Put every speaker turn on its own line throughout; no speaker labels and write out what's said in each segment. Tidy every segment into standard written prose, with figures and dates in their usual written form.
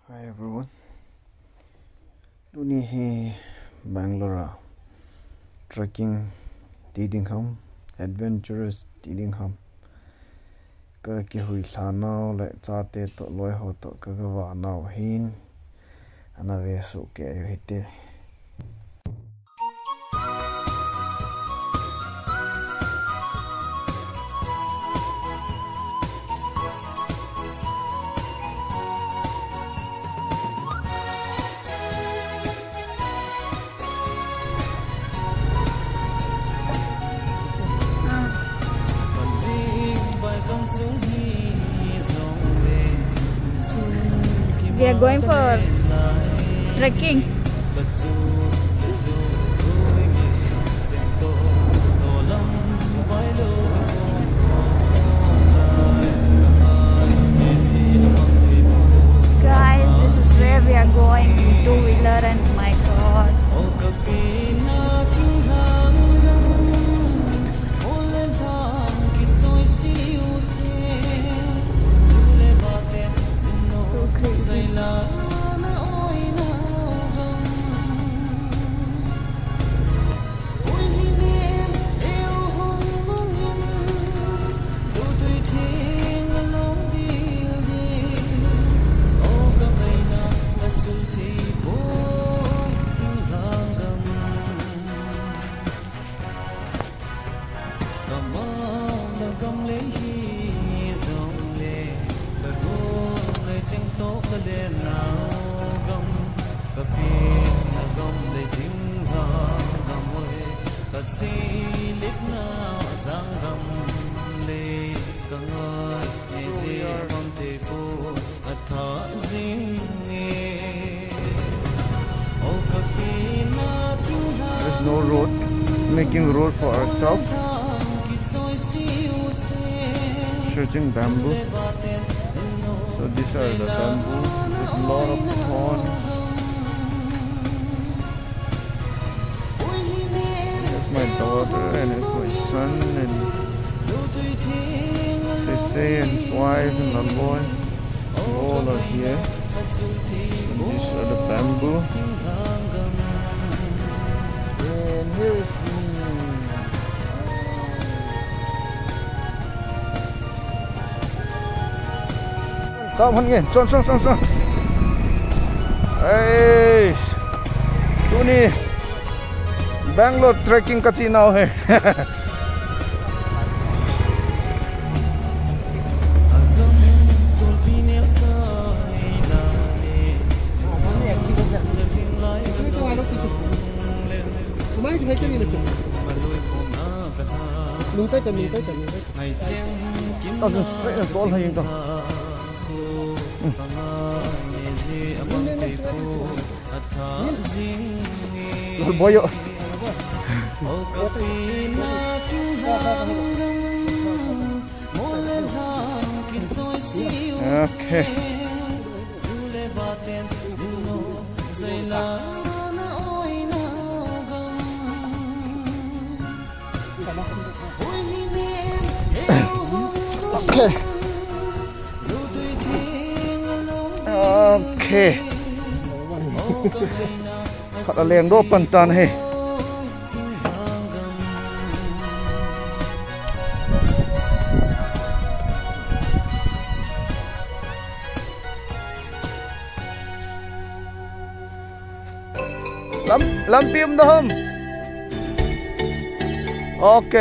Hi everyone. Luni hi Bangalore trekking Tidingham adventurous Tidingham. Ka ki hui thanau le chate to loi ho to ka wa nau hin ana ve su ke hite.
We are going for trekking. Guys, this is where we are going in two-wheeler and my god. So crazy.
There's no road, making road for ourselves. Searching bamboo. So these are the bamboo with a lot of thorns. Here's my daughter and here's my son and Sese and his wife and Aloy. All are here. And these are the bamboo. And here is Come on again, son. Hey, Tuni, Bangalore trekking kasi now hai. Boyo. Okay. Okay. Thật là liền đô phần tràn hề. Làm phim đó không? Ok.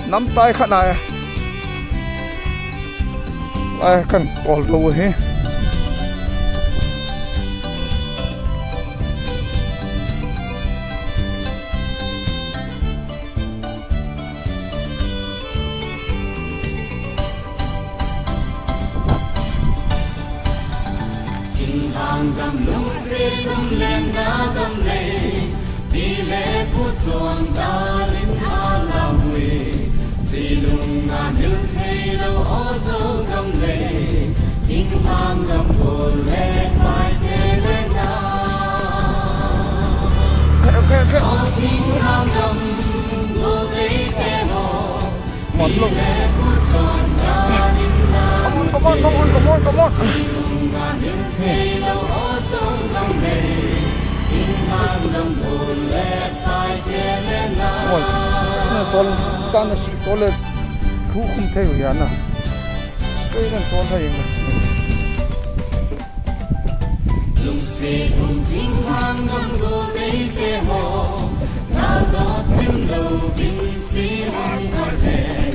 Nắm tay khăn này. Ai cần bỏ lùi hết. Okay. Come on. Ôi, con nó xịt có lên thú không thấy của anh à. Đây là con thấy mà.
Lung si hùng thiên hang ngâm go đây kê hồ, nào đó chim đầu bình si hang ngâm đèn,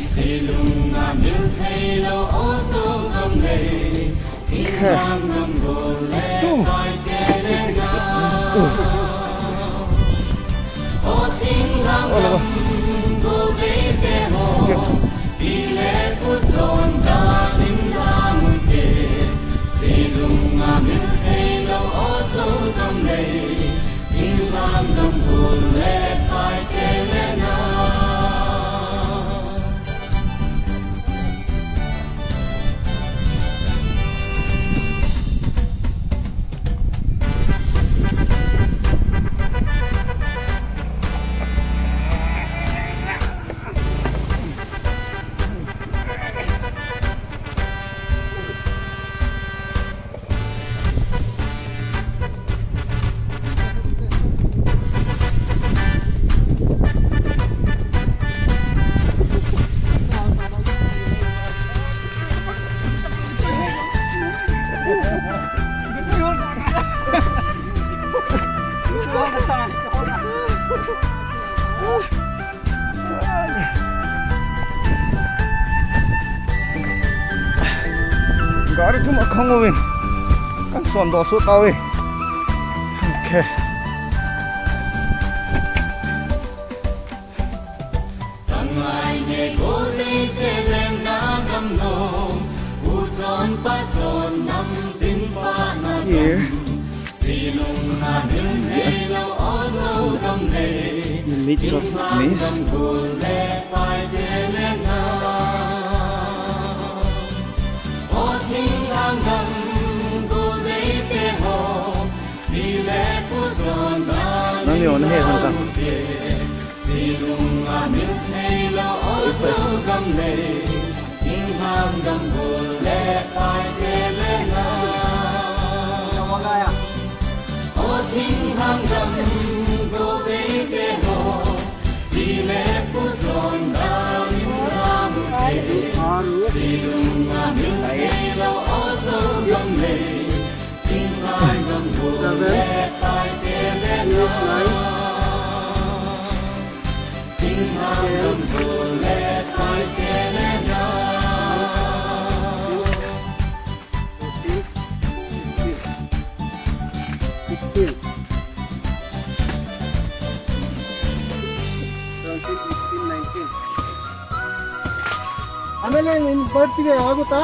si lung ngà miêu thay lâu ô sâu ngâm lệ, thiên hang ngâm go lệ tai kê lệ na, ô thiên hang ngâm go đây kê hồ, đi lệ phút tròn ta linh la mùi kê. Silung amin hey lo oso kam lei Inlam dam hul le pai kele na
Gari tu mak kongowin kan suan dosu tawi. Okay.
Tangai ne go le telem na gam no Uzon pa zon nam tin pa na
Here.
Silung amin hey lo oso kam lei
In the midst of mist. Nó nhiều nó hết hơn cả.
ಆಮೇಲೆ ನಿನ್ ಬರ್ತಿಗೆ ಆಗುತ್ತಾ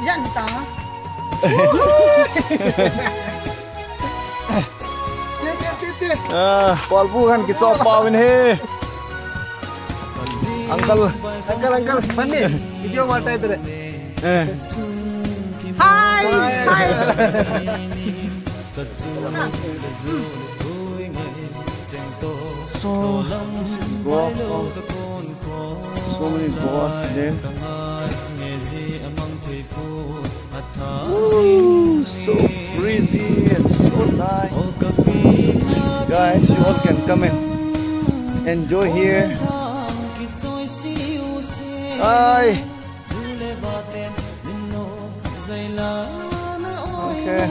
Janta.
ಚೇ
Palpu kan kita opawin he. Uncle.
Uncle ಬನ್ನಿ ವಿಡಿಯೋ ಮಾಡ್ತಾ ಇದ್ದಾರೆ
Hi. Hi.
So many boss there. Ooh, so breezy and so nice. Guys, you all can come and enjoy here. Hi. Okay.